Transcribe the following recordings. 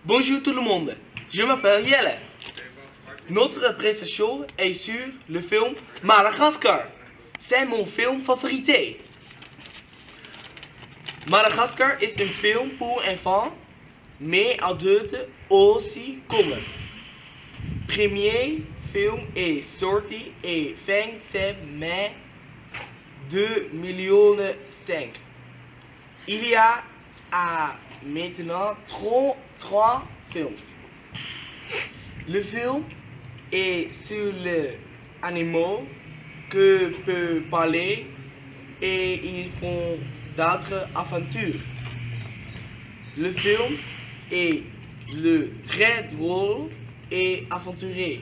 Bonjour tout le monde, je m'appelle Yelle. Notre prestation est sur le film Madagascar. C'est mon film favori. Madagascar est un film pour enfants, mais adultes aussi comme. Premier film est sorti et fin mai 2005. Il y a maintenant 3 films. Le film est sur les animaux que peut parler et ils font d'autres aventures. Le film est très drôle et aventureux.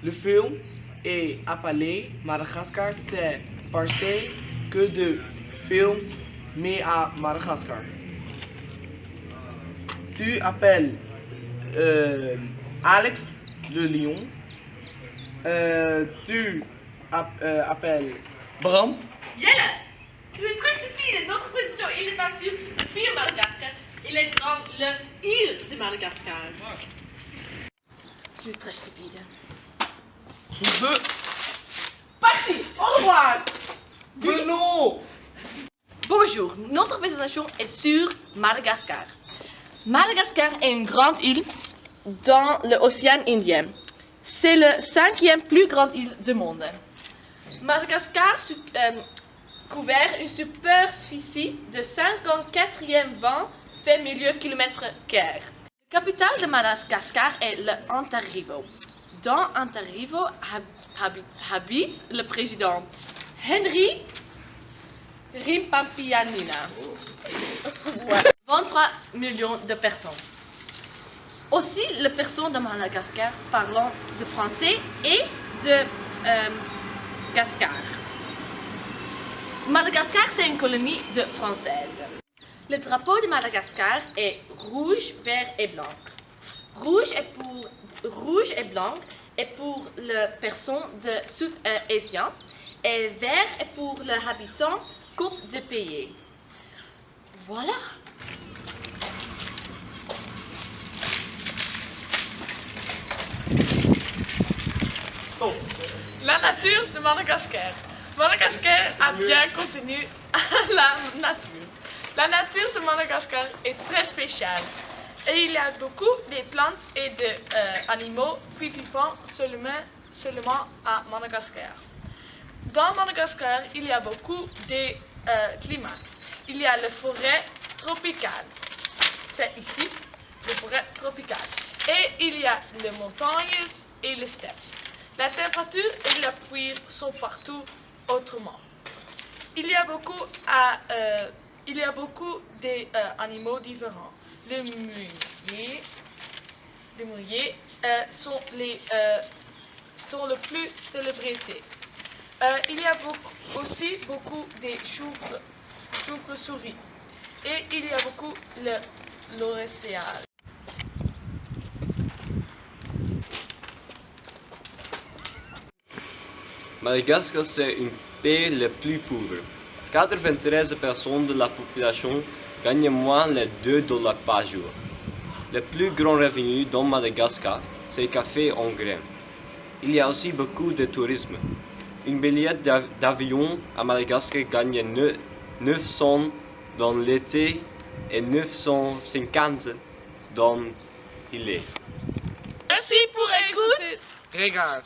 Le film est appelé Madagascar, c'est parce que de films mais à Madagascar. Tu appelles Alex le lion. Tu appelles Bram. Yelle, tu es très stupide. Notre position, il est pas sur le film Madagascar. Il est dans l'île de Madagascar. Tu es très stupide. Je veux. Parti. Au revoir. Mais non. Bonjour, notre présentation est sur Madagascar. Madagascar est une grande île dans l'océan Indien. C'est la 5e plus grande île du monde. Madagascar couvert une superficie de 54,20 km². La capitale de Madagascar est Antananarivo. Dans Antananarivo habite le président Henry Rimpampianina. 23 millions de personnes. Aussi, les personnes de Madagascar parlant de français et de Gascar. Madagascar, c'est une colonie de française. Le drapeau de Madagascar est rouge, vert et blanc. Rouge et blanc est pour les personnes de Sud-Asie et vert est pour les habitants côte du pays. Voilà. Oh. La nature de Madagascar. Madagascar a bien contenu la nature. La nature de Madagascar est très spéciale. Et il y a beaucoup de plantes et d'animaux vivant seulement à Madagascar. Dans Madagascar, il y a beaucoup de climats. Il y a la forêt tropicale. C'est ici, la forêt tropicale. Et il y a les montagnes et les steppes. La température et la pluie sont partout autrement. Il y a beaucoup d'animaux différents. Les mouillés sont le plus célébrités. Il y a aussi beaucoup de chauves-souris. Et il y a beaucoup l'océan. Madagascar, c'est un pays le plus pauvre. 93% de la population gagne moins de $2 par jour. Le plus grand revenu dans Madagascar, c'est le café en graines. Il y a aussi beaucoup de tourisme. Un billet d'avion à Madagascar gagne 900 dans l'été et 950 dans l'hiver. Merci pour écouter. Regarde.